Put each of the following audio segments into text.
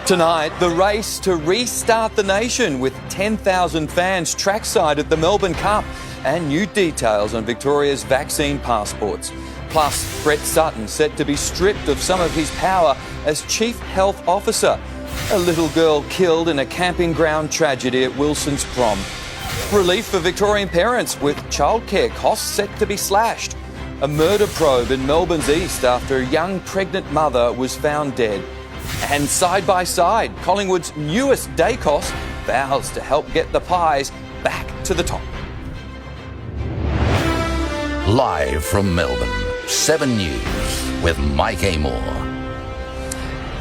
Tonight, the race to restart the nation with 10,000 fans trackside at the Melbourne Cup and new details on Victoria's vaccine passports. Plus, Brett Sutton set to be stripped of some of his power as Chief Health Officer. A little girl killed in a camping ground tragedy at Wilson's prom. Relief for Victorian parents with childcare costs set to be slashed. A murder probe in Melbourne's east after a young pregnant mother was found dead. And side by side, Collingwood's newest Dacos vows to help get the Pies back to the top. Live from Melbourne, 7 News with Mike Amor.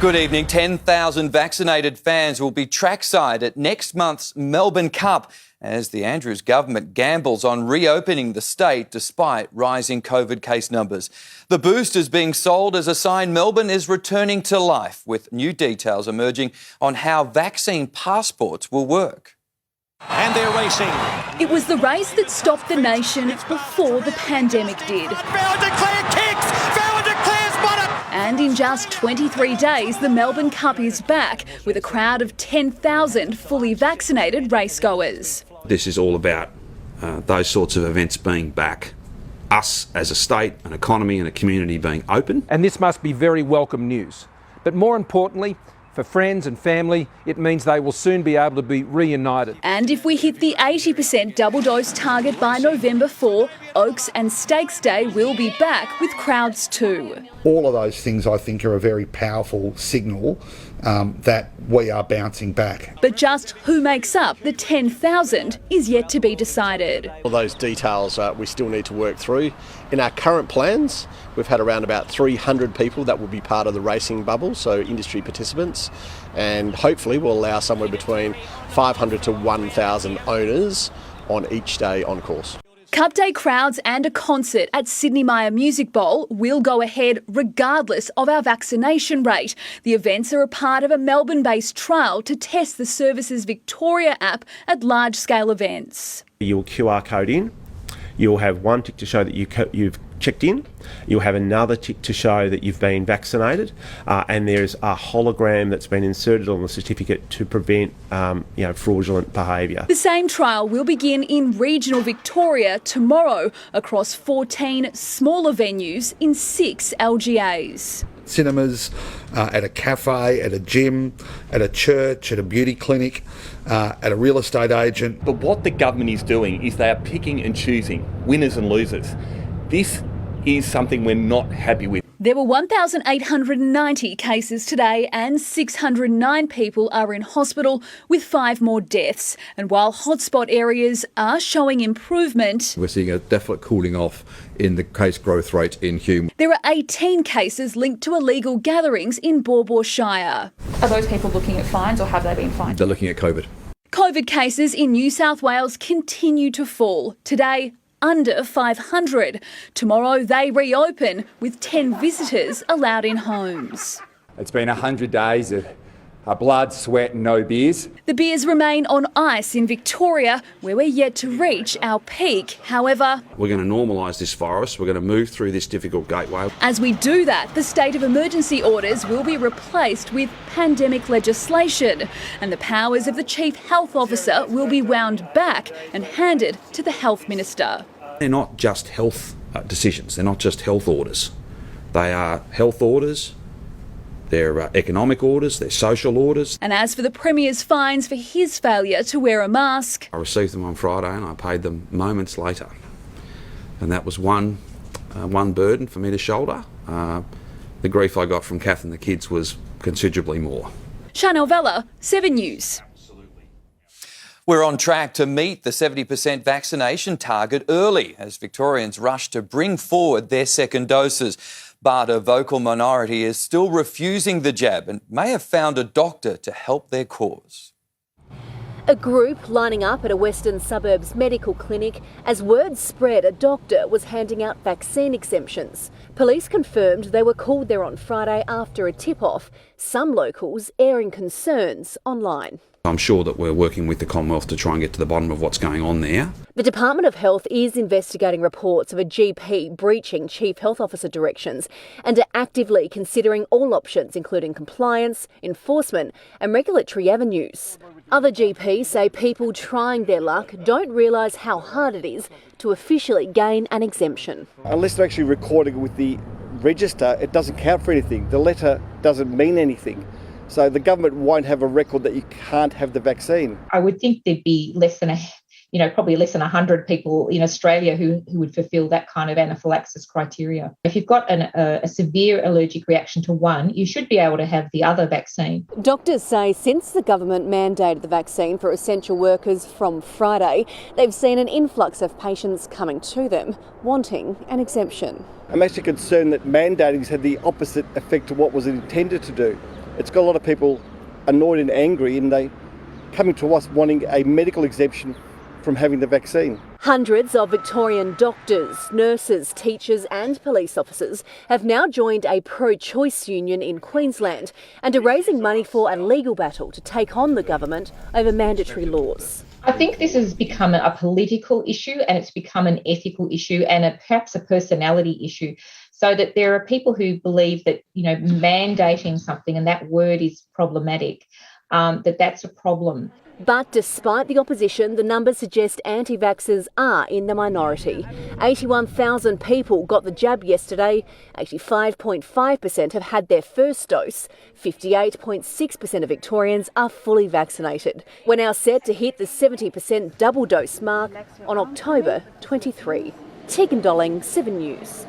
Good evening. 10,000 vaccinated fans will be trackside at next month's Melbourne Cup as the Andrews government gambles on reopening the state despite rising COVID case numbers. The boost is being sold as a sign Melbourne is returning to life, with new details emerging on how vaccine passports will work. And they're racing. It was the race that stopped the nation before the pandemic did. Fowler Declare kicks! Fowler Declare's won it! And in just 23 days, the Melbourne Cup is back with a crowd of 10,000 fully vaccinated racegoers. This is all about those sorts of events being back. Us as a state, an economy and a community being open. And this must be very welcome news. But more importantly, for friends and family, it means they will soon be able to be reunited. And if we hit the 80% double dose target by November 4, Oaks and Stakes Day will be back with crowds too. All of those things I think are a very powerful signal that we are bouncing back. But just who makes up the 10,000 is yet to be decided. All those details we still need to work through. In our current plans, we've had around about 300 people that will be part of the racing bubble, so industry participants, and hopefully we'll allow somewhere between 500 to 1,000 owners on each day on course. Cup Day crowds and a concert at Sydney Myer Music Bowl will go ahead regardless of our vaccination rate. The events are a part of a Melbourne-based trial to test the Services Victoria app at large-scale events. You'll QR code in, you'll have one tick to show that you've checked in, you'll have another tick to show that you've been vaccinated, and there's a hologram that's been inserted on the certificate to prevent fraudulent behaviour. The same trial will begin in regional Victoria tomorrow across 14 smaller venues in 6 LGAs. Cinemas, at a cafe, at a gym, at a church, at a beauty clinic, at a real estate agent. But what the government is doing is they are picking and choosing winners and losers. This is something we're not happy with. There were 1,890 cases today and 609 people are in hospital with 5 more deaths. And while hotspot areas are showing improvement, we're seeing a definite cooling off in the case growth rate in Hume. There are 18 cases linked to illegal gatherings in Baw Baw Shire. Are those people looking at fines or have they been fined? They're looking at COVID. COVID cases in New South Wales continue to fall. Today, under 500. Tomorrow they reopen with 10 visitors allowed in homes. It's been 100 days of blood, sweat and no beers. The beers remain on ice in Victoria, where we're yet to reach our peak. However, we're going to normalise this virus, we're going to move through this difficult gateway. As we do that, the state of emergency orders will be replaced with pandemic legislation, and the powers of the Chief Health Officer will be wound back and handed to the Health Minister. They're not just health decisions, they're not just health orders. They are health orders, they're economic orders, they're social orders. And as for the Premier's fines for his failure to wear a mask, I received them on Friday and I paid them moments later. And that was one burden for me to shoulder. The grief I got from Kath and the kids was considerably more. Chanel Vella, 7 News. We're on track to meet the 70% vaccination target early as Victorians rush to bring forward their second doses. But a vocal minority is still refusing the jab and may have found a doctor to help their cause. A group lining up at a Western Suburbs medical clinic as word spread a doctor was handing out vaccine exemptions. Police confirmed they were called there on Friday after a tip-off, some locals airing concerns online. I'm sure that we're working with the Commonwealth to try and get to the bottom of what's going on there. The Department of Health is investigating reports of a GP breaching Chief Health Officer directions and are actively considering all options, including compliance, enforcement and regulatory avenues. Other GPs say people trying their luck don't realise how hard it is to officially gain an exemption. Unless they're actually recording with the register, it doesn't count for anything. The letter doesn't mean anything. So the government won't have a record that you can't have the vaccine. I would think there'd be probably less than 100 people in Australia who would fulfil that kind of anaphylaxis criteria. If you've got a severe allergic reaction to one, you should be able to have the other vaccine. Doctors say since the government mandated the vaccine for essential workers from Friday, they've seen an influx of patients coming to them wanting an exemption. I'm actually concerned that mandating has had the opposite effect to what was intended to do. It's got a lot of people annoyed and angry, and they coming to us wanting a medical exemption from having the vaccine. Hundreds of Victorian doctors, nurses, teachers and police officers have now joined a pro-choice union in Queensland and are raising money for a legal battle to take on the government over mandatory laws. I think this has become a political issue and it's become an ethical issue and perhaps a personality issue. So that there are people who believe that, mandating something, and that word is problematic, that's a problem. But despite the opposition, the numbers suggest anti-vaxxers are in the minority. 81,000 people got the jab yesterday. 85.5% have had their first dose. 58.6% of Victorians are fully vaccinated. We're now set to hit the 70% double dose mark on October 23. Tegan Dolling, 7 News.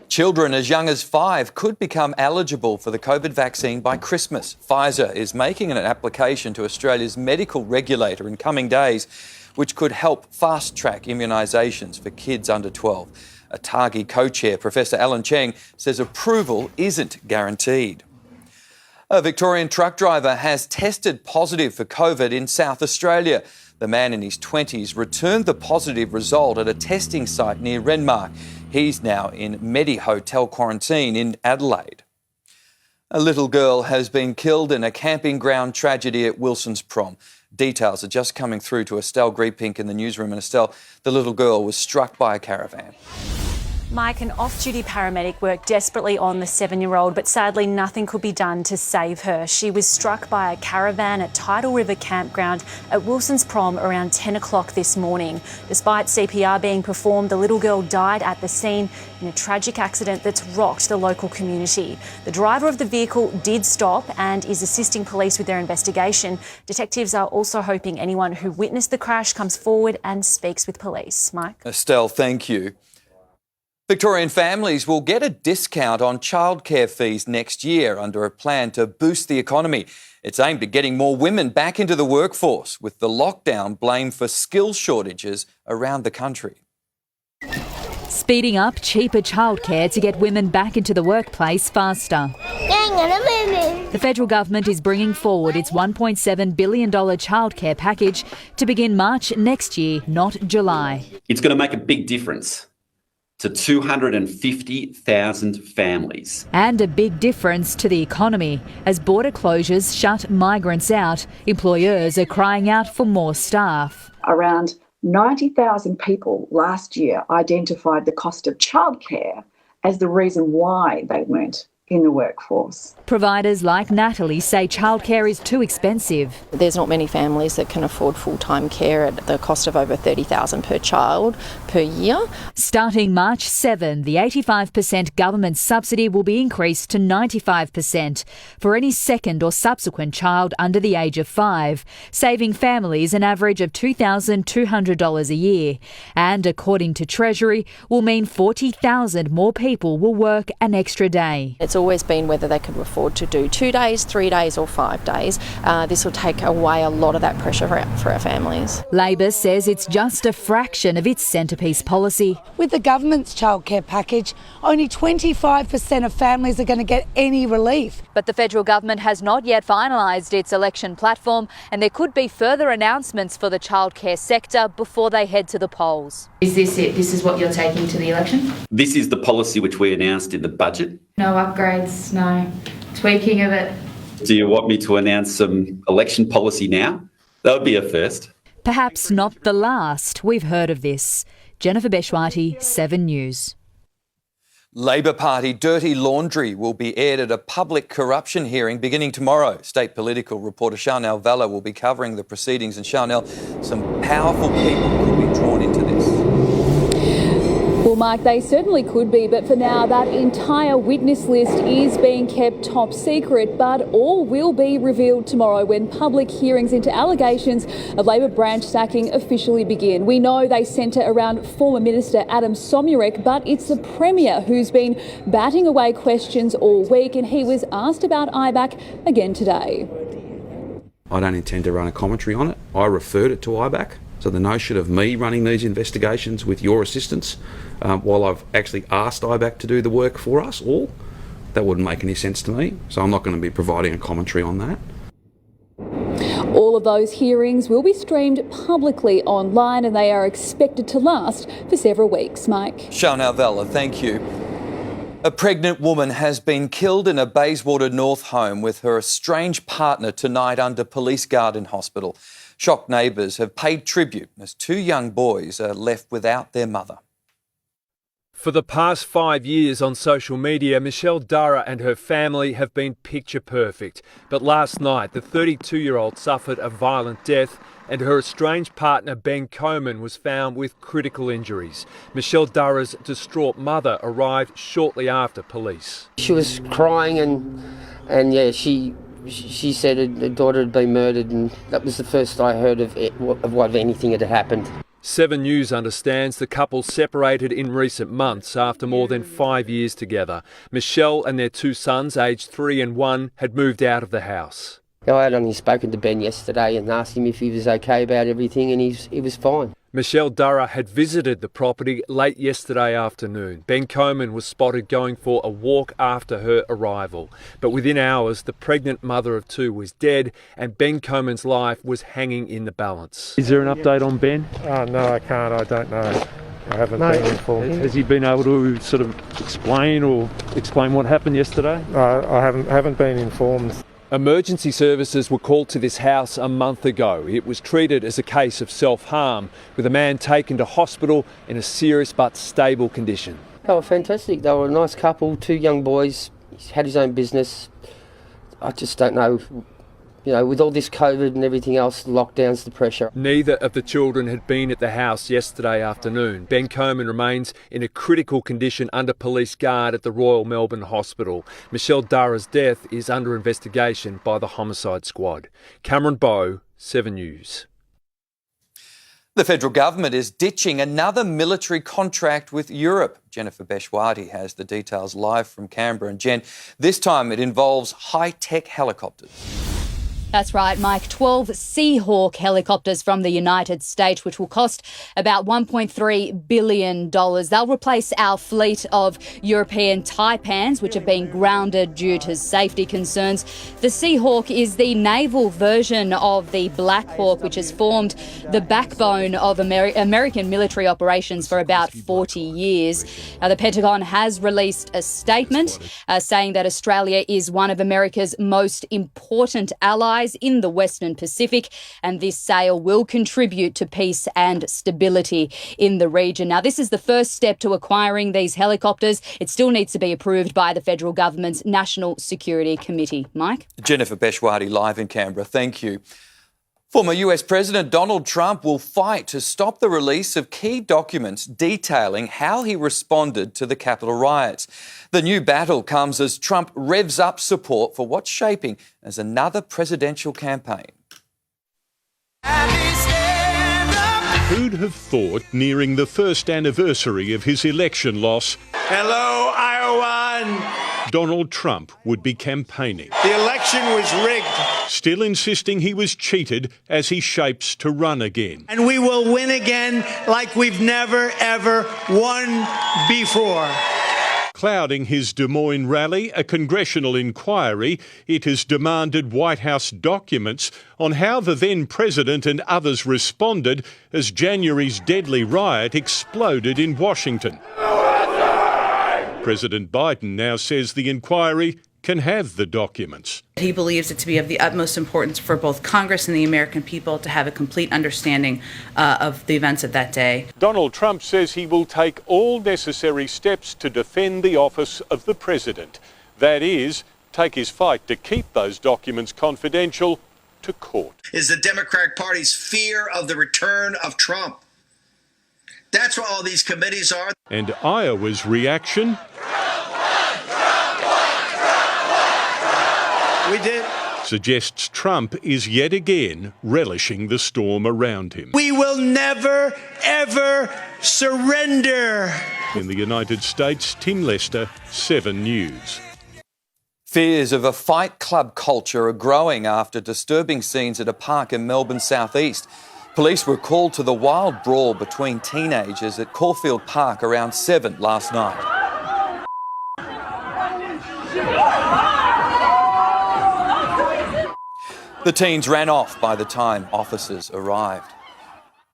Children as young as 5 could become eligible for the COVID vaccine by Christmas. Pfizer is making an application to Australia's medical regulator in coming days, which could help fast-track immunisations for kids under 12. ATAGI co-chair Professor Alan Cheng says approval isn't guaranteed. A Victorian truck driver has tested positive for COVID in South Australia. The man in his 20s returned the positive result at a testing site near Renmark. He's now in Medi Hotel quarantine in Adelaide. A little girl has been killed in a camping ground tragedy at Wilson's Prom. Details are just coming through to Estelle Greepink in the newsroom. And Estelle, the little girl was struck by a caravan. Mike, an off-duty paramedic worked desperately on the 7-year-old, but sadly nothing could be done to save her. She was struck by a caravan at Tidal River Campground at Wilson's Prom around 10 o'clock this morning. Despite CPR being performed, the little girl died at the scene in a tragic accident that's rocked the local community. The driver of the vehicle did stop and is assisting police with their investigation. Detectives are also hoping anyone who witnessed the crash comes forward and speaks with police. Mike? Estelle, thank you. Victorian families will get a discount on childcare fees next year under a plan to boost the economy. It's aimed at getting more women back into the workforce, with the lockdown blamed for skill shortages around the country. Speeding up cheaper childcare to get women back into the workplace faster. The federal government is bringing forward its $1.7 billion childcare package to begin March next year, not July. It's going to make a big difference to 250,000 families. And a big difference to the economy. As border closures shut migrants out, employers are crying out for more staff. Around 90,000 people last year identified the cost of childcare as the reason why they weren't in the workforce. Providers like Natalie say childcare is too expensive. There's not many families that can afford full-time care at the cost of over $30,000 per child per year. Starting March 7, the 85% government subsidy will be increased to 95% for any second or subsequent child under the age of 5, saving families an average of $2,200 a year. And according to Treasury, will mean 40,000 more people will work an extra day. It's always been whether they could afford to do 2 days, 3 days or 5 days. This will take away a lot of that pressure for our families. Labor says it's just a fraction of its centrepiece policy. With the government's childcare package, only 25% of families are going to get any relief. But the federal government has not yet finalised its election platform, and there could be further announcements for the childcare sector before they head to the polls. Is this it? This is what you're taking to the election? This is the policy which we announced in the budget. No upgrades, no tweaking of it. Do you want me to announce some election policy now? That would be a first. Perhaps not the last we've heard of this. Jennifer Beshwati, 7 News. Labor Party dirty laundry will be aired at a public corruption hearing beginning tomorrow. State political reporter Chanel Vella will be covering the proceedings. And Chanel, some powerful people could be drawn into this. Well, Mark, they certainly could be, but for now, that entire witness list is being kept top secret, but all will be revealed tomorrow when public hearings into allegations of Labor branch sacking officially begin. We know they centre around former Minister Adam Somyurek, but it's the Premier who's been batting away questions all week, and he was asked about IBAC again today. I don't intend to run a commentary on it. I referred it to IBAC. So the notion of me running these investigations with your assistance, while I've actually asked IBAC to do the work for us all, that wouldn't make any sense to me. So I'm not going to be providing a commentary on that. All of those hearings will be streamed publicly online and they are expected to last for several weeks. Mike. Chanel Vella, thank you. A pregnant woman has been killed in a Bayswater North home with her estranged partner tonight under police guard in hospital. Shocked neighbours have paid tribute as 2 young boys are left without their mother. For the past 5 years on social media, Michelle Dara and her family have been picture perfect. But last night, the 32-year-old suffered a violent death and her estranged partner, Ben Coman, was found with critical injuries. Michelle Dara's distraught mother arrived shortly after police. She was crying and yeah, she said her daughter had been murdered, and that was the first I heard of what anything had happened. 7 News understands the couple separated in recent months after more than 5 years together. Michelle and their 2 sons, aged 3 and 1, had moved out of the house. I had only spoken to Ben yesterday and asked him if he was okay about everything, and he was fine. Michelle Dara had visited the property late yesterday afternoon. Ben Coman was spotted going for a walk after her arrival. But within hours, the pregnant mother of 2 was dead and Ben Coman's life was hanging in the balance. Is there an update on Ben? No, I can't. I don't know. I haven't been informed. Has he been able to sort of explain what happened yesterday? I haven't been informed. Emergency services were called to this house a month ago. It was treated as a case of self-harm, with a man taken to hospital in a serious but stable condition. They were fantastic. They were a nice couple, 2 young boys. He had his own business. I just don't know, with all this COVID and everything else, lockdowns, the pressure. Neither of the children had been at the house yesterday afternoon. Ben Coman remains in a critical condition under police guard at the Royal Melbourne Hospital. Michelle Dara's death is under investigation by the Homicide Squad. Cameron Bowe, 7 News. The federal government is ditching another military contract with Europe. Jennifer Beshwati has the details live from Canberra. And Jen, this time it involves high-tech helicopters. That's right, Mike. 12 Seahawk helicopters from the United States, which will cost about $1.3 billion. They'll replace our fleet of European Taipans, which have been grounded due to safety concerns. The Seahawk is the naval version of the Black Hawk, which has formed the backbone of American military operations for about 40 years. Now, the Pentagon has released a statement saying that Australia is one of America's most important allies in the Western Pacific, and this sale will contribute to peace and stability in the region. Now, this is the first step to acquiring these helicopters. It still needs to be approved by the federal government's National Security Committee. Mike? Jennifer Beshwati live in Canberra. Thank you. Former US President Donald Trump will fight to stop the release of key documents detailing how he responded to the Capitol riots. The new battle comes as Trump revs up support for what's shaping as another presidential campaign. Who'd have thought, nearing the first anniversary of his election loss, Hello, Iowa. Donald Trump would be campaigning. The election was rigged. Still insisting he was cheated as he shapes to run again. And we will win again like we've never, ever won before. Clouding his Des Moines rally, a congressional inquiry, it has demanded White House documents on how the then president and others responded as January's deadly riot exploded in Washington. President Biden now says the inquiry can have the documents. He believes it to be of the utmost importance for both Congress and the American people to have a complete understanding of the events of that day. Donald Trump says he will take all necessary steps to defend the office of the president. That is, take his fight to keep those documents confidential to court. Is the Democratic Party's fear of the return of Trump. That's what all these committees are. And Iowa's reaction? We did. Suggests Trump is yet again relishing the storm around him. We will never, ever surrender. In the United States, Tim Lester, 7 News. Fears of a fight club culture are growing after disturbing scenes at a park in Melbourne southeast. Police were called to the wild brawl between teenagers at Caulfield Park around 7 last night. The teens ran off by the time officers arrived.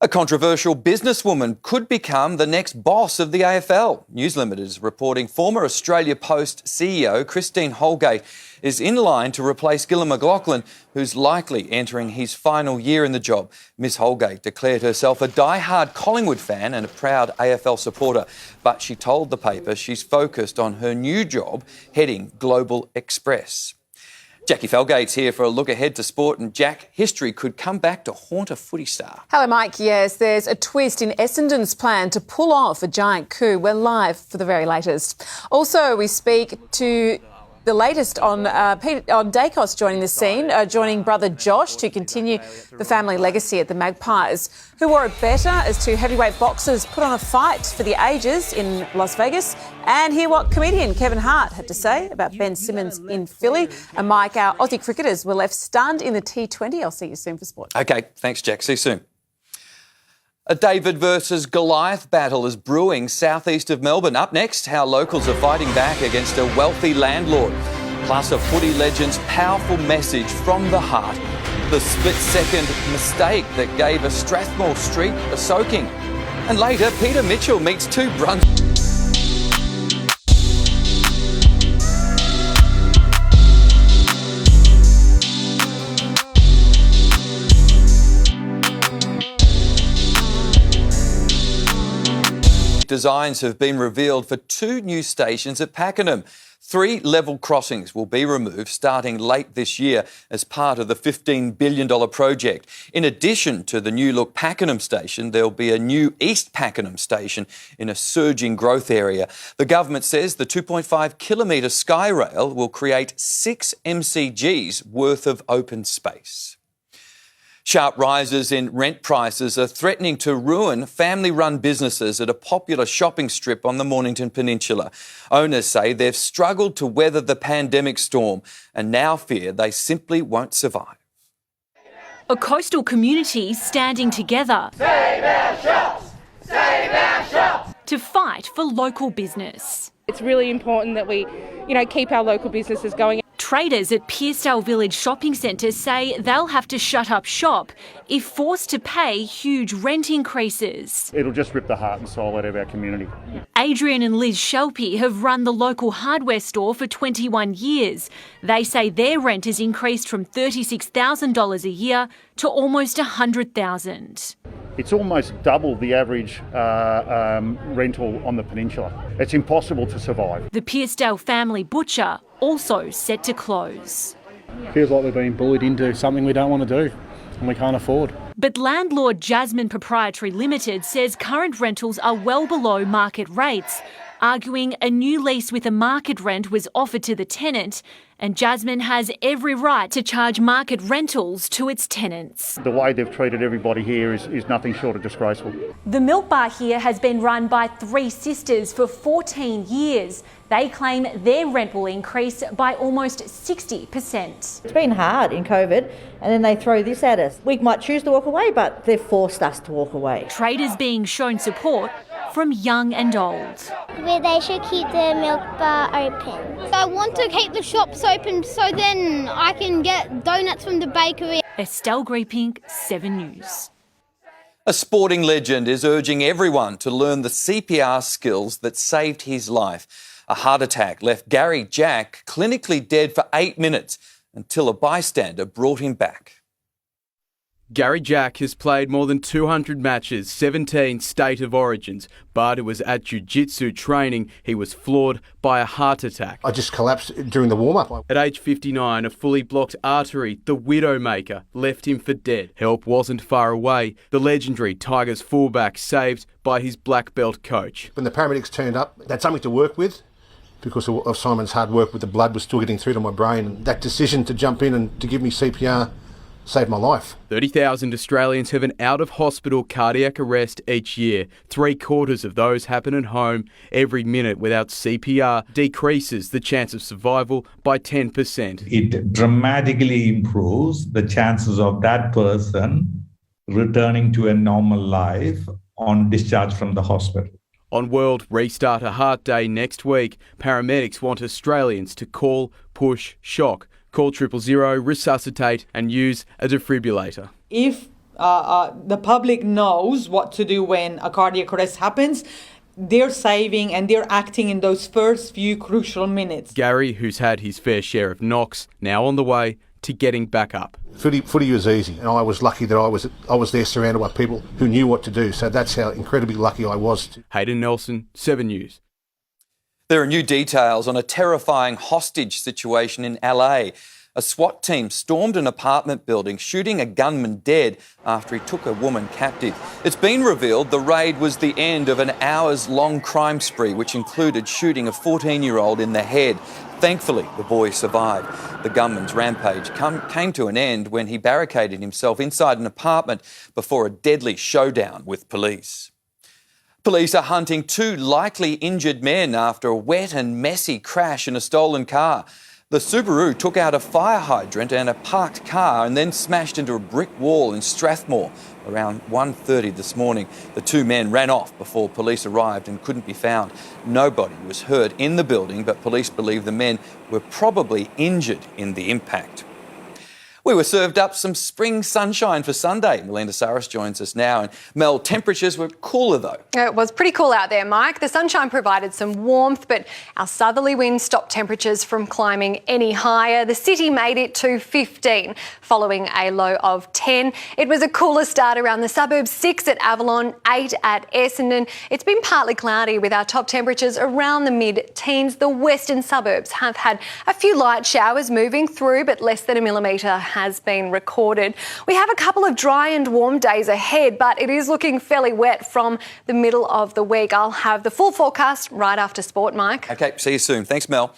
A controversial businesswoman could become the next boss of the AFL. News Limited is reporting former Australia Post CEO Christine Holgate is in line to replace Gillon McLachlan, who's likely entering his final year in the job. Ms Holgate declared herself a die-hard Collingwood fan and a proud AFL supporter, but she told the paper she's focused on her new job heading Global Express. Jackie Felgate's here for a look ahead to sport. And Jack, history could come back to haunt a footy star. Hello, Mike. Yes, there's a twist in Essendon's plan to pull off a giant coup. We're live for the very latest. Also, we speak to the latest on Dacos joining the scene, joining brother Josh to continue the family legacy at the Magpies, who wore a better as two heavyweight boxers put on a fight for the ages in Las Vegas, and hear what comedian Kevin Hart had to say about Ben Simmons in Philly. And Mike, our Aussie cricketers were left stunned in the T20. I'll see you soon for sport. OK, thanks, Jack. See you soon. A David versus Goliath battle is brewing southeast of Melbourne. Up next, how locals are fighting back against a wealthy landlord. Plus a footy legend's powerful message from the heart. The split-second mistake that gave a Strathmore street a soaking. And later, Peter Mitchell meets two brunch... Designs have been revealed for 2 new stations at Pakenham. 3 level crossings will be removed starting late this year as part of the $15 billion project. In addition to the new look Pakenham station, there'll be a new East Pakenham station in a surging growth area. The government says the 2.5 kilometre Skyrail will create 6 MCGs worth of open space. Sharp rises in rent prices are threatening to ruin family-run businesses at a popular shopping strip on the Mornington Peninsula. Owners say they've struggled to weather the pandemic storm and now fear they simply won't survive. A coastal community standing together Save our shops! Save our shops! To fight for local business. It's really important that we, keep our local businesses going. Traders at Pearsdale Village Shopping Centre say they'll have to shut up shop if forced to pay huge rent increases. It'll just rip the heart and soul out of our community. Adrian and Liz Shelpy have run the local hardware store for 21 years. They say their rent has increased from $36,000 a year to almost $100,000. It's almost double the average rental on the peninsula. It's impossible to survive. The Pearsdale family butcher also set to close. Feels like we're being bullied into something we don't want to do and we can't afford. But landlord Jasmine Proprietary Limited says current rentals are well below market rates, arguing a new lease with a market rent was offered to the tenant, and Jasmine has every right to charge market rentals to its tenants. The way they've treated everybody here is nothing short of disgraceful. The milk bar here has been run by 3 sisters for 14 years. They claim their rent will increase by almost 60%. It's been hard in COVID, and then they throw this at us. We might choose to walk away, but they've forced us to walk away. Traders being shown support from young and old. Where they should keep the milk bar open. I want to keep the shops open so then I can get donuts from the bakery. Estelle Greepink, 7 News. A sporting legend is urging everyone to learn the CPR skills that saved his life. A heart attack left Gary Jack clinically dead for 8 minutes until a bystander brought him back. Gary Jack has played more than 200 matches, 17 state of origins, but it was at jiu-jitsu training he was floored by a heart attack. I just collapsed during the warm-up. At age 59, a fully blocked artery, the Widowmaker, left him for dead. Help wasn't far away. The legendary Tigers fullback saved by his black belt coach. When the paramedics turned up, they had something to work with because of Simon's hard work with the blood was still getting through to my brain. And that decision to jump in and to give me CPR saved my life. 30,000 Australians have an out-of-hospital cardiac arrest each year. 3/4 of those happen at home. Every minute without CPR decreases the chance of survival by 10%. It dramatically improves the chances of that person returning to a normal life on discharge from the hospital. On World Restart a Heart Day next week, paramedics want Australians to call, push, shock. Call 000, resuscitate and use a defibrillator. If the public knows what to do when a cardiac arrest happens, they're saving and they're acting in those first few crucial minutes. Gary, who's had his fair share of knocks, now on the way to getting back up. Footy was easy, and I was lucky that I was there surrounded by people who knew what to do, so that's how incredibly lucky I was. Hayden Nelson, 7 News. There are new details on a terrifying hostage situation in LA. A SWAT team stormed an apartment building, shooting a gunman dead after he took a woman captive. It's been revealed the raid was the end of an hours-long crime spree, which included shooting a 14-year-old in the head. Thankfully, the boy survived. The gunman's rampage came to an end when he barricaded himself inside an apartment before a deadly showdown with police. Police are hunting 2 likely injured men after a wet and messy crash in a stolen car. The Subaru took out a fire hydrant and a parked car and then smashed into a brick wall in Strathmore around 1:30 this morning. The 2 men ran off before police arrived and couldn't be found. Nobody was hurt in the building, but police believe the men were probably injured in the impact. We were served up some spring sunshine for Sunday. Melinda Saris joins us now. And Mel, temperatures were cooler though. It was pretty cool out there, Mike. The sunshine provided some warmth, but our southerly winds stopped temperatures from climbing any higher. The city made it to 15, following a low of 10. It was a cooler start around the suburbs, 6 at Avalon, 8 at Essendon. It's been partly cloudy with our top temperatures around the mid-teens. The western suburbs have had a few light showers moving through, but less than a millimetre has been recorded. We have a couple of dry and warm days ahead, but it is looking fairly wet from the middle of the week. I'll have the full forecast right after sport, Mike. OK, see you soon. Thanks, Mel.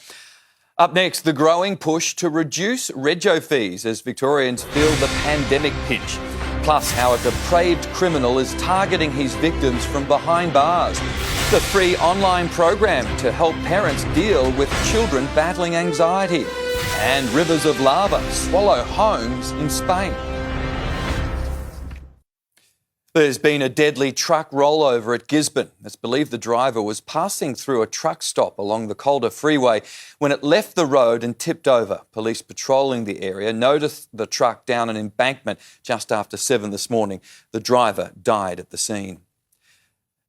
Up next, the growing push to reduce rego fees as Victorians feel the pandemic pinch. Plus, how a depraved criminal is targeting his victims from behind bars. The free online program to help parents deal with children battling anxiety. And rivers of lava swallow homes in Spain. There's been a deadly truck rollover at Gisborne. It's believed the driver was passing through a truck stop along the Calder Freeway when it left the road and tipped over. Police patrolling the area noticed the truck down an embankment just after 7 this morning. The driver died at the scene.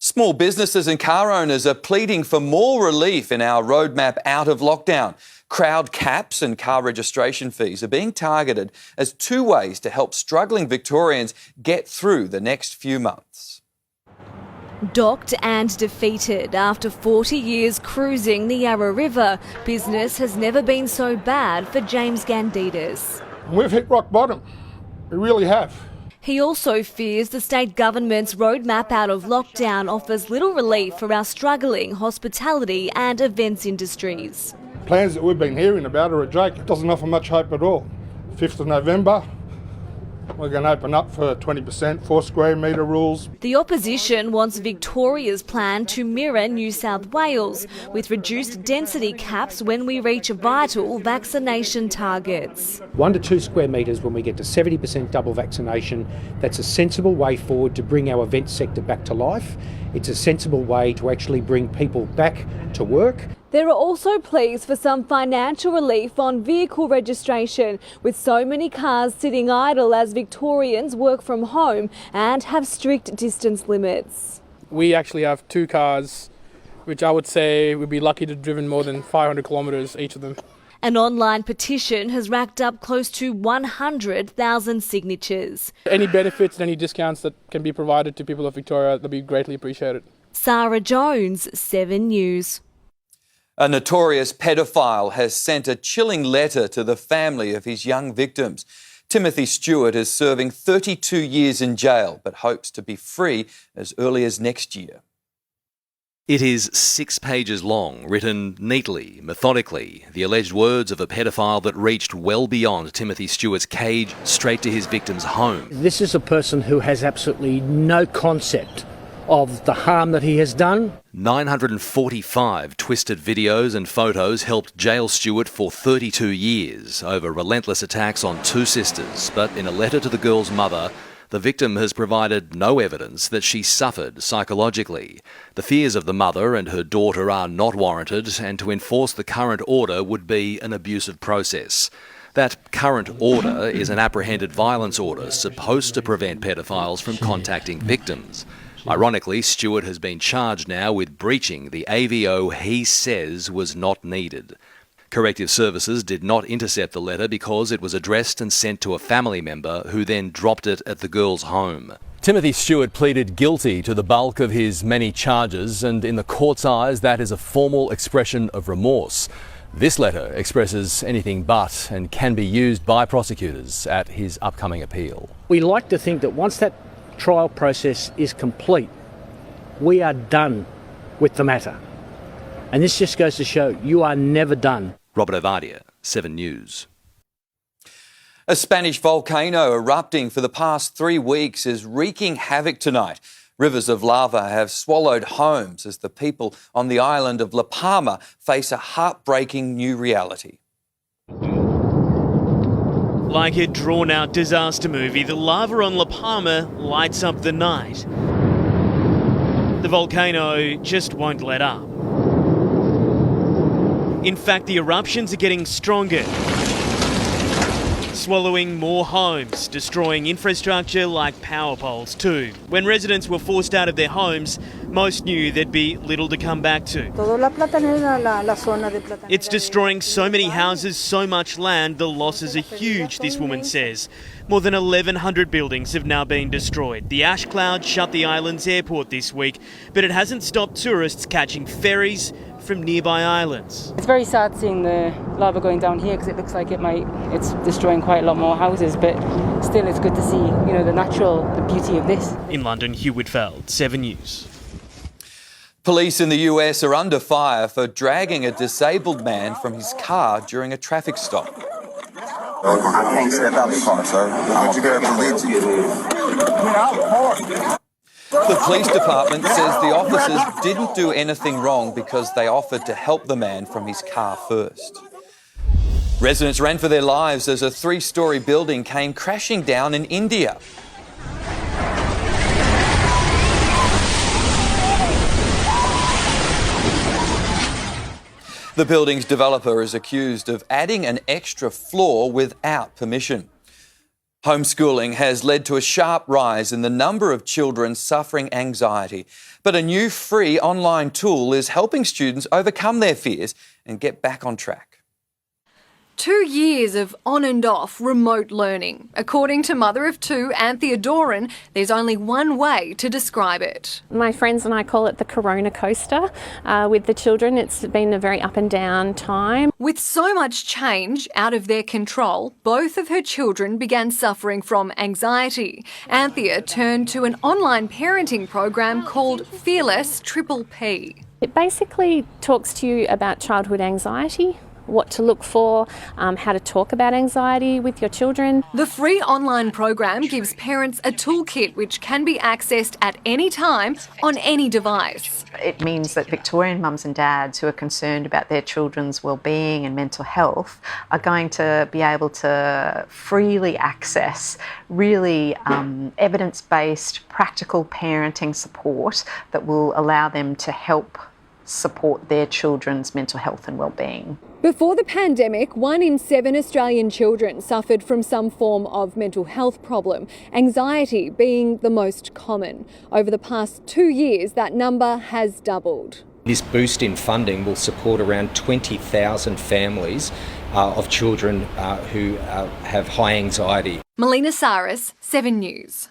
Small businesses and car owners are pleading for more relief in our roadmap out of lockdown. Crowd caps and car registration fees are being targeted as 2 ways to help struggling Victorians get through the next few months. Docked and defeated after 40 years cruising the Yarra River, business has never been so bad for James Gandidis. We've hit rock bottom. We really have. He also fears the state government's roadmap out of lockdown offers little relief for our struggling hospitality and events industries. Plans that we've been hearing about are a joke. It doesn't offer much hope at all. 5th of November, we're going to open up for 20%, 4 square metre rules. The opposition wants Victoria's plan to mirror New South Wales, with reduced density caps when we reach vital vaccination targets. 1 to 2 square metres when we get to 70% double vaccination. That's a sensible way forward to bring our event sector back to life. It's a sensible way to actually bring people back to work. There are also pleas for some financial relief on vehicle registration, with so many cars sitting idle as Victorians work from home and have strict distance limits. We actually have 2 cars which I would say we'd be lucky to have driven more than 500 kilometres each of them. An online petition has racked up close to 100,000 signatures. Any benefits and any discounts that can be provided to people of Victoria, they'll be greatly appreciated. Sarah Jones, 7 News. A notorious pedophile has sent a chilling letter to the family of his young victims. Timothy Stewart is serving 32 years in jail, but hopes to be free as early as next year. It is 6 pages long, written neatly, methodically, the alleged words of a pedophile that reached well beyond Timothy Stewart's cage, straight to his victim's home. This is a person who has absolutely no concept of the harm that he has done. 945 twisted videos and photos helped jail Stewart for 32 years over relentless attacks on 2 sisters, but in a letter to the girl's mother, the victim has provided no evidence that she suffered psychologically. The fears of the mother and her daughter are not warranted, and to enforce the current order would be an abusive process. That current order is an apprehended violence order supposed to prevent pedophiles from contacting victims. Ironically, Stewart has been charged now with breaching the AVO he says was not needed. Corrective Services did not intercept the letter because it was addressed and sent to a family member who then dropped it at the girl's home. Timothy Stewart pleaded guilty to the bulk of his many charges, and in the court's eyes that is a formal expression of remorse. This letter expresses anything but and can be used by prosecutors at his upcoming appeal. We like to think that once that trial process is complete, we are done with the matter. And this just goes to show you are never done. Robert Ovadia, 7 News. A Spanish volcano erupting for the past 3 weeks is wreaking havoc tonight. Rivers of lava have swallowed homes as the people on the island of La Palma face a heartbreaking new reality. Like a drawn-out disaster movie, the lava on La Palma lights up the night. The volcano just won't let up. In fact, the eruptions are getting stronger, swallowing more homes, destroying infrastructure like power poles too. When residents were forced out of their homes, most knew there'd be little to come back to. It's destroying so many houses, so much land, the losses are huge, this woman says. More than 1,100 buildings have now been destroyed. The ash cloud shut the island's airport this week, but it hasn't stopped tourists catching ferries from nearby islands. It's very sad seeing the lava going down here because it looks like it's destroying quite a lot more houses, but still it's good to see, the beauty of this. In London, Hugh Whitfeld, 7 News. Police in the US are under fire for dragging a disabled man from his car during a traffic stop. I can't step out the car, sir. What'd you grab the The police department says the officers didn't do anything wrong because they offered to help the man from his car first. Residents ran for their lives as a 3-story building came crashing down in India. The building's developer is accused of adding an extra floor without permission. Homeschooling has led to a sharp rise in the number of children suffering anxiety, but a new free online tool is helping students overcome their fears and get back on track. 2 years of on and off remote learning. According to mother of 2, Anthea Doran, there's only one way to describe it. My friends and I call it the Corona coaster. With the children, it's been a very up and down time. With so much change out of their control, both of her children began suffering from anxiety. Anthea turned to an online parenting program called Fearless Triple P. It basically talks to you about childhood anxiety, what to look for, how to talk about anxiety with your children. The free online program gives parents a toolkit which can be accessed at any time on any device. It means that Victorian mums and dads who are concerned about their children's well-being and mental health are going to be able to freely access really evidence-based, practical parenting support that will allow them to help support their children's mental health and well-being. Before the pandemic, 1 in 7 Australian children suffered from some form of mental health problem, anxiety being the most common. Over the past 2 years, that number has doubled. This boost in funding will support around 20,000 families of children who have high anxiety. Melina Saris, 7 News.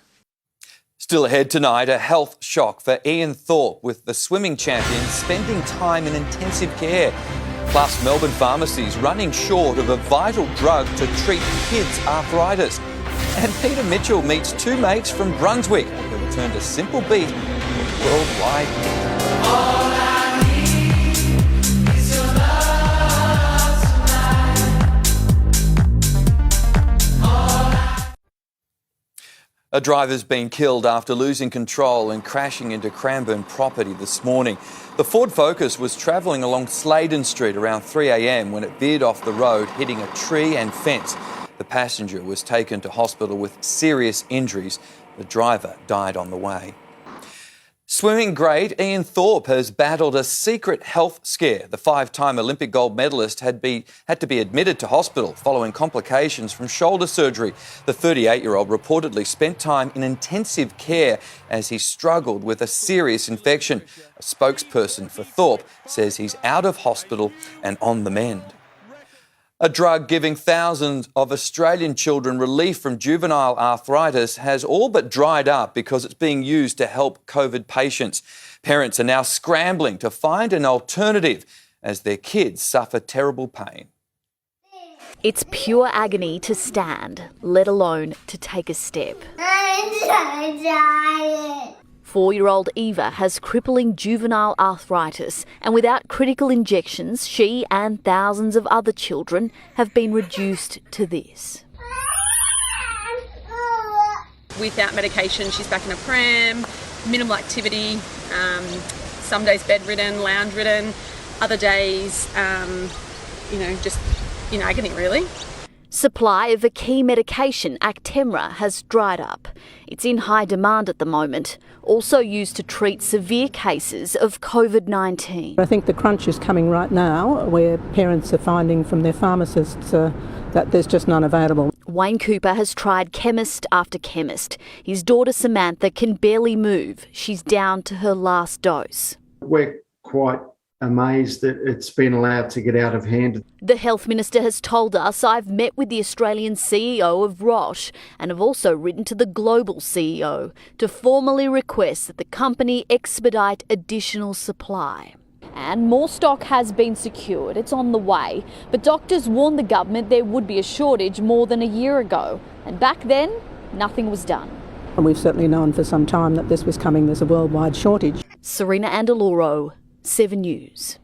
Still ahead tonight, a health shock for Ian Thorpe, with the swimming champion spending time in intensive care. Plus, Melbourne pharmacies running short of a vital drug to treat kids' arthritis. And Peter Mitchell meets two mates from Brunswick who have turned a simple beat into a worldwide hit. A driver's been killed after losing control and crashing into Cranbourne property this morning. The Ford Focus was travelling along Sladen Street around 3 a.m. when it veered off the road, hitting a tree and fence. The passenger was taken to hospital with serious injuries. The driver died on the way. Swimming great Ian Thorpe has battled a secret health scare. The 5-time Olympic gold medalist had to be admitted to hospital following complications from shoulder surgery. The 38-year-old reportedly spent time in intensive care as he struggled with a serious infection. A spokesperson for Thorpe says he's out of hospital and on the mend. A drug giving thousands of Australian children relief from juvenile arthritis has all but dried up because it's being used to help COVID patients. Parents are now scrambling to find an alternative as their kids suffer terrible pain. It's pure agony to stand, let alone to take a step. I'm so tired. 4-year-old Eva has crippling juvenile arthritis, and without critical injections, she and thousands of other children have been reduced to this. Without medication, she's back in a pram, minimal activity, some days bedridden, lounge-ridden, other days, just in agony, really. Supply of a key medication, Actemra, has dried up. It's in high demand at the moment, also used to treat severe cases of COVID-19. I think the crunch is coming right now, where parents are finding from their pharmacists that there's just none available. Wayne Cooper has tried chemist after chemist. His daughter Samantha can barely move. She's down to her last dose. We're quite amazed that it's been allowed to get out of hand. The Health Minister has told us, I've met with the Australian CEO of Roche and have also written to the global CEO to formally request that the company expedite additional supply. And more stock has been secured. It's on the way. But doctors warned the government there would be a shortage more than a year ago. And back then, nothing was done. And we've certainly known for some time that this was coming. There's a worldwide shortage. Serena Andaloro, 7 News.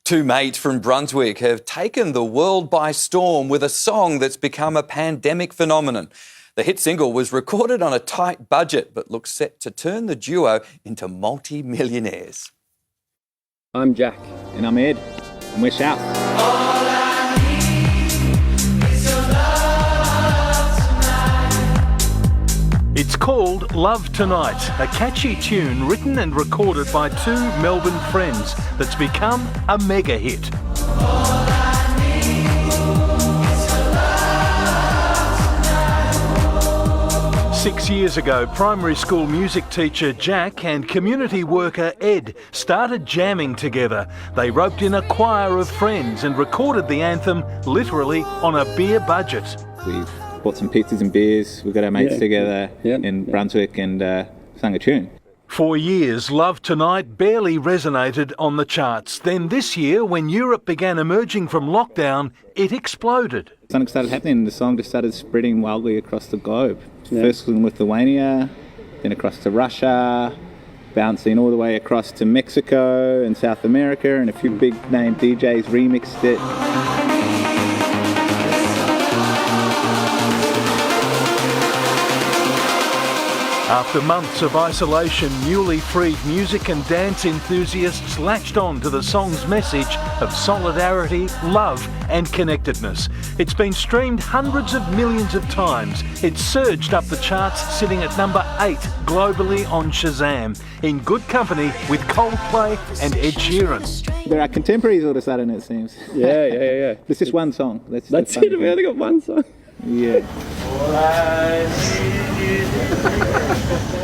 Two mates from Brunswick have taken the world by storm with a song that's become a pandemic phenomenon. The hit single was recorded on a tight budget but looks set to turn the duo into multi-millionaires. I'm Jack. And I'm Ed. And we're Shout. It's called Love Tonight, a catchy tune written and recorded by two Melbourne friends that's become a mega hit. 6 years ago, primary school music teacher Jack and community worker Ed started jamming together. They roped in a choir of friends and recorded the anthem literally on a beer budget. We've bought some pizzas and beers, we got our mates together in Brunswick and sung a tune. For years, Love Tonight barely resonated on the charts. Then this year, when Europe began emerging from lockdown, it exploded. Something started happening, the song just started spreading wildly across the globe. First in Lithuania, then across to Russia, bouncing all the way across to Mexico and South America, and a few big name DJs remixed it. After months of isolation, newly freed music and dance enthusiasts latched on to the song's message of solidarity, love and connectedness. It's been streamed hundreds of millions of times. It's surged up the charts, sitting at number 8 globally on Shazam, in good company with Coldplay and Ed Sheeran. There are contemporaries all of a sudden, it seems. Yeah. There's just one song. That's it, we only got one song. Yeah. All I see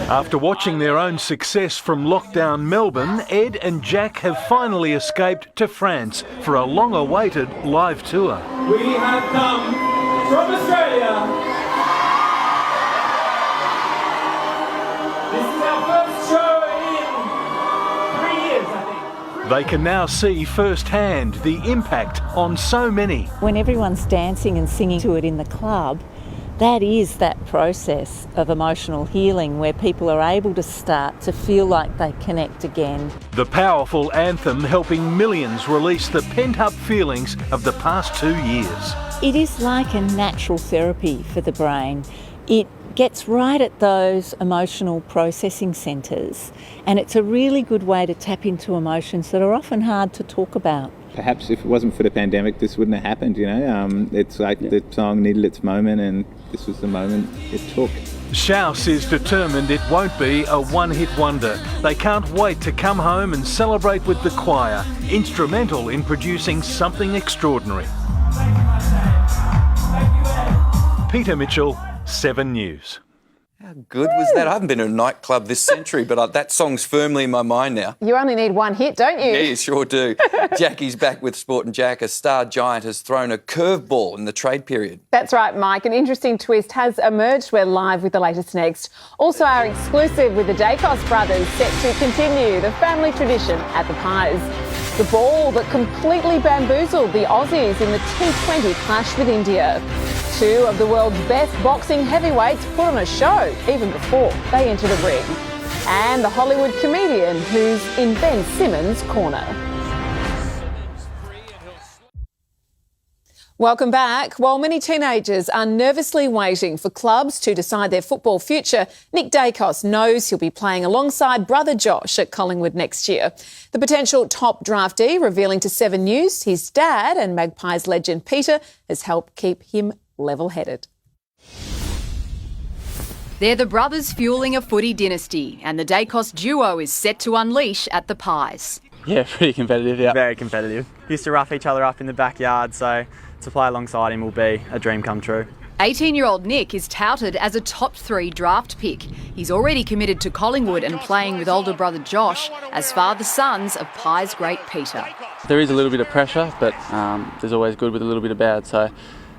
After watching their own success from lockdown Melbourne, Ed and Jack have finally escaped to France for a long-awaited live tour. We have come from Australia. This is our first show in 3 years, I think. They can now see firsthand the impact on so many. When everyone's dancing and singing to it in the club, that is that process of emotional healing where people are able to start to feel like they connect again. The powerful anthem helping millions release the pent-up feelings of the past 2 years. It is like a natural therapy for the brain. It gets right at those emotional processing centres, and it's a really good way to tap into emotions that are often hard to talk about. Perhaps if it wasn't for the pandemic, this wouldn't have happened, you know. It's like the song needed its moment, and this was the moment it took. Schaus is determined it won't be a one-hit wonder. They can't wait to come home and celebrate with the choir, instrumental in producing something extraordinary. Peter Mitchell, 7 News. How good was that? I haven't been to a nightclub this century, but that song's firmly in my mind now. You only need one hit, don't you? Yeah, you sure do. Jackie's back with Sport and Jack. A star giant has thrown a curveball in the trade period. That's right, Mike. An interesting twist has emerged. We're live with the latest next. Also, our exclusive with the Dacos brothers set to continue the family tradition at the Pies. The ball that completely bamboozled the Aussies in the T20 clash with India. Two of the world's best boxing heavyweights put on a show even before they enter the ring. And the Hollywood comedian who's in Ben Simmons' corner. Welcome back. While many teenagers are nervously waiting for clubs to decide their football future, Nick Dacos knows he'll be playing alongside brother Josh at Collingwood next year. The potential top draftee revealing to 7 News his dad and Magpies legend Peter has helped keep him level-headed. They're the brothers fueling a footy dynasty, and the Dacos duo is set to unleash at the Pies. Yeah, pretty competitive, yeah. Very competitive. Used to rough each other up in the backyard, so to play alongside him will be a dream come true. 18-year-old Nick is touted as a top 3 draft pick. He's already committed to Collingwood and playing with older brother Josh as father-sons of Pies great Peter. There is a little bit of pressure, but there's always good with a little bit of bad, so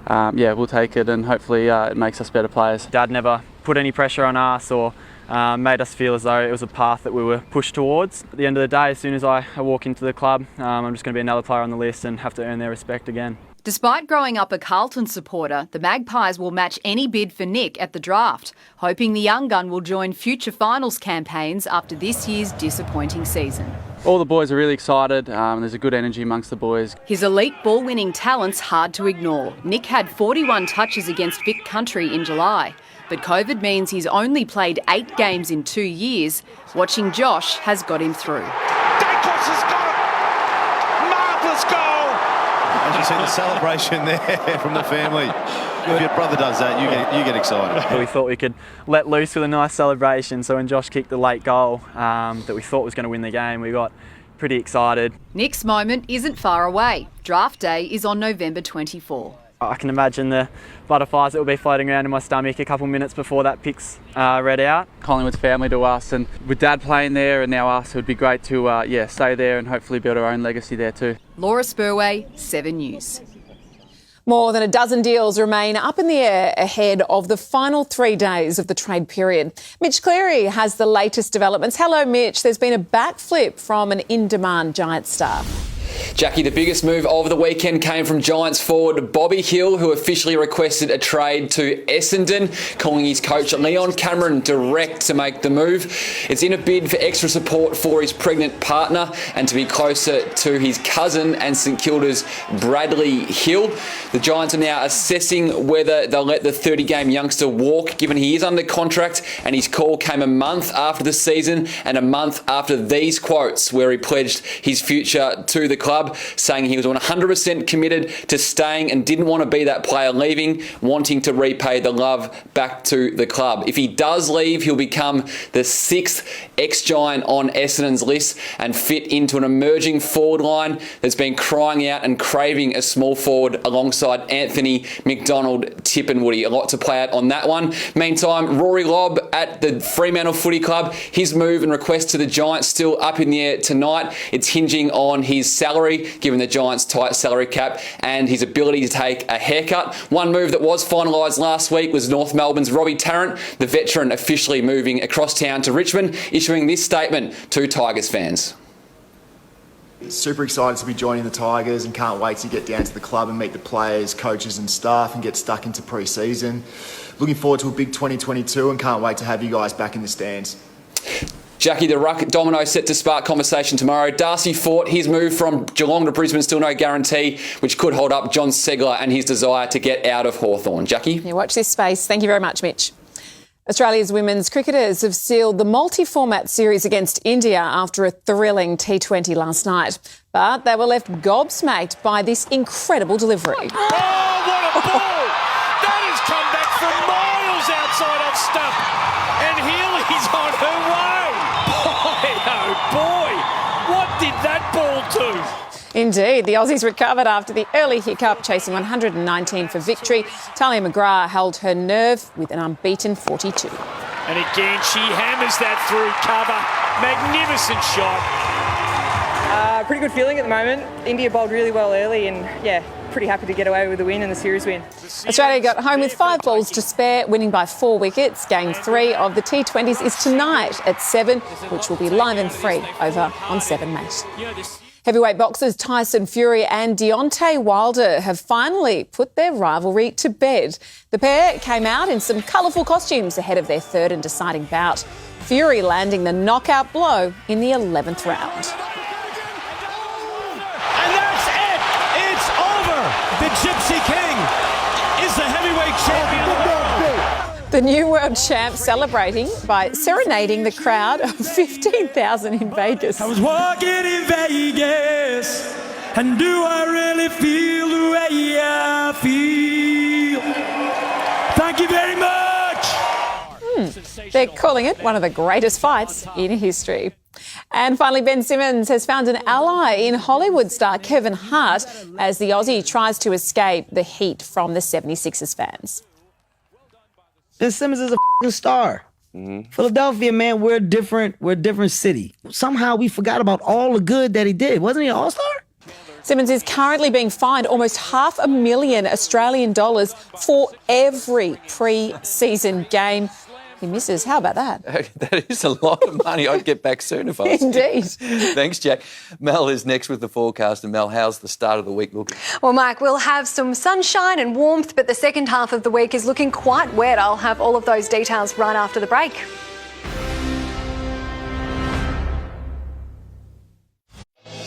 yeah, we'll take it, and hopefully it makes us better players. Dad never put any pressure on us or made us feel as though it was a path that we were pushed towards. At the end of the day, as soon as I walk into the club, I'm just going to be another player on the list and have to earn their respect again. Despite growing up a Carlton supporter, the Magpies will match any bid for Nick at the draft, hoping the young gun will join future finals campaigns after this year's disappointing season. All the boys are really excited. There's a good energy amongst the boys. His elite ball-winning talent's hard to ignore. Nick had 41 touches against Vic Country in July, but COVID means he's only played 8 games in 2 years. Watching Josh has got him through. Dacos has got it! Marvellous goal! As you see the celebration there from the family. If your brother does that, you get excited. We thought we could let loose with a nice celebration, so when Josh kicked the late goal that we thought was going to win the game, we got pretty excited. Nick's moment isn't far away. Draft day is on November 24. I can imagine the butterflies that will be floating around in my stomach a couple minutes before that pick's read out. Collingwood's family to us, and with Dad playing there and now us, it would be great to stay there and hopefully build our own legacy there too. Laura Spurway, 7 News. More than a dozen deals remain up in the air ahead of the final 3 days of the trade period. Mitch Cleary has the latest developments. Hello, Mitch. There's been a backflip from an in-demand Giants star. Jackie, the biggest move of the weekend came from Giants forward Bobby Hill, who officially requested a trade to Essendon, calling his coach Leon Cameron direct to make the move. It's in a bid for extra support for his pregnant partner and to be closer to his cousin and St Kilda's Bradley Hill. The Giants are now assessing whether they'll let the 30-game youngster walk, given he is under contract, and his call came a month after the season and a month after these quotes, where he pledged his future to the club, saying he was 100% committed to staying and didn't want to be that player leaving, wanting to repay the love back to the club. If he does leave, he'll become the 6th ex-Giant on Essendon's list and fit into an emerging forward line that's been crying out and craving a small forward alongside Anthony, McDonald, Tip and Woody. A lot to play out on that one. Meantime, Rory Lobb at the Fremantle Footy Club, his move and request to the Giants still up in the air tonight. It's hinging on his salary, given the Giants' tight salary cap, and his ability to take a haircut. One move that was finalised last week was North Melbourne's Robbie Tarrant, the veteran officially moving across town to Richmond, issuing this statement to Tigers fans. Super excited to be joining the Tigers and can't wait to get down to the club and meet the players, coaches and staff and get stuck into pre-season. Looking forward to a big 2022 and can't wait to have you guys back in the stands. Jackie, the ruck domino set to spark conversation tomorrow. Darcy Fort, his move from Geelong to Brisbane, still no guarantee, which could hold up John Segler and his desire to get out of Hawthorn. Jackie? Yeah, watch this space. Thank you very much, Mitch. Australia's women's cricketers have sealed the multi-format series against India after a thrilling T20 last night. But they were left gobsmacked by this incredible delivery. Oh, what a ball! That has come back from miles outside off stump. And Healy's on her way. Boy, oh boy, what did that ball do? Indeed, the Aussies recovered after the early hiccup, chasing 119 for victory. Talia McGrath held her nerve with an unbeaten 42. And again, she hammers that through cover. Magnificent shot. Pretty good feeling at the moment. India bowled really well early and, yeah, pretty happy to get away with the win and the series win. Australia got home with 5 balls to spare, winning by 4 wickets. Game 3 of the T20s is tonight at 7, which will be live and free over on 7 Mate. Heavyweight boxers Tyson Fury and Deontay Wilder have finally put their rivalry to bed. The pair came out in some colourful costumes ahead of their third and deciding bout. Fury landing the knockout blow in the 11th round. And that's it! It's over! The Gypsy King is the heavyweight champion of the world. The new world champ celebrating by serenading the crowd of 15,000 in Vegas. I was walking in Vegas, and do I really feel the way I feel? Thank you very much! They're calling it one of the greatest fights in history. And finally, Ben Simmons has found an ally in Hollywood star Kevin Hart as the Aussie tries to escape the heat from the 76ers fans. Ben Simmons is a f***ing star. Philadelphia, man, we're a different city. Somehow we forgot about all the good that he did. Wasn't he an all-star? Simmons is currently being fined almost $500,000 Australian dollars for every pre-season game he misses. How about that? That is a lot of money. I'd get back soon if I was. Indeed. Thanks, Jack. Mel is next with the forecast. And Mel, how's the start of the week looking? Well, Mike, we'll have some sunshine and warmth, but the second half of the week is looking quite wet. I'll have all of those details right after the break.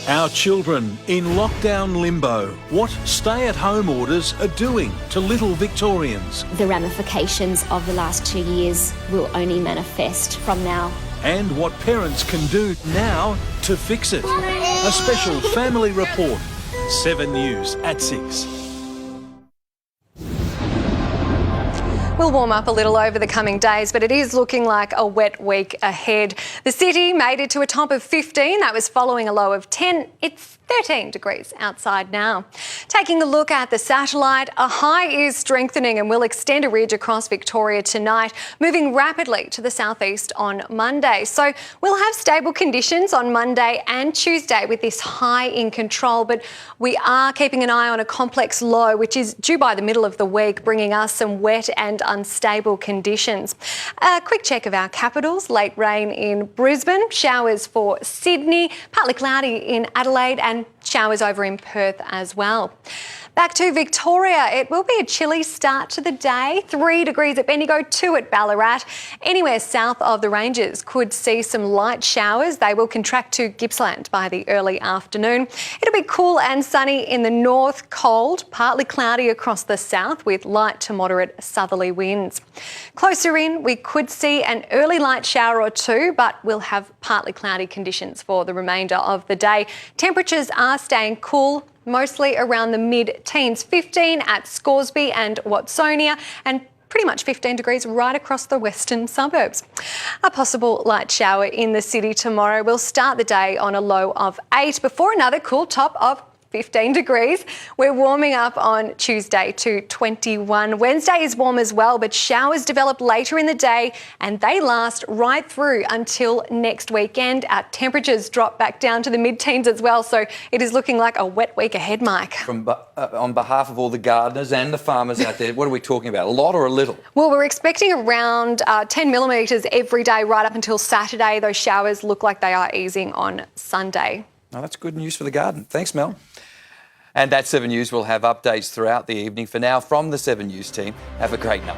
Our children in lockdown limbo. What stay-at-home orders are doing to little Victorians. The ramifications of the last 2 years will only manifest from now. And what parents can do now to fix it. A special family report. 7 News at 6. We'll warm up a little over the coming days, but it is looking like a wet week ahead. The city made it to a top of 15. That was following a low of 10. It's 13 degrees outside now. Taking a look at the satellite, a high is strengthening and will extend a ridge across Victoria tonight, moving rapidly to the southeast on Monday. So we'll have stable conditions on Monday and Tuesday with this high in control, but we are keeping an eye on a complex low, which is due by the middle of the week, bringing us some wet and unstable conditions. A quick check of our capitals: late rain in Brisbane, showers for Sydney, partly cloudy in Adelaide and showers over in Perth as well. Back to Victoria, it will be a chilly start to the day. 3 degrees at Bendigo, 2 at Ballarat. Anywhere south of the ranges could see some light showers. They will contract to Gippsland by the early afternoon. It'll be cool and sunny in the north, cold, partly cloudy across the south with light to moderate southerly winds. Closer in, we could see an early light shower or two, but we'll have partly cloudy conditions for the remainder of the day. Temperatures are staying cool, mostly around the mid-teens. 15 at Scoresby and Watsonia, and pretty much 15 degrees right across the western suburbs. A possible light shower in the city tomorrow. We'll start the day on a low of 8 before another cool top of 15 degrees. We're warming up on Tuesday to 21. Wednesday is warm as well, but showers develop later in the day and they last right through until next weekend. Our temperatures drop back down to the mid-teens as well, so it is looking like a wet week ahead, Mike. On behalf of all the gardeners and the farmers out there, what are we talking about? A lot or a little? Well, we're expecting around 10 millimetres every day right up until Saturday. Those showers look like they are easing on Sunday. Oh, that's good news for the garden. Thanks, Mel. And that's 7 News. We'll have updates throughout the evening. For now, from the 7 News team, have a great night.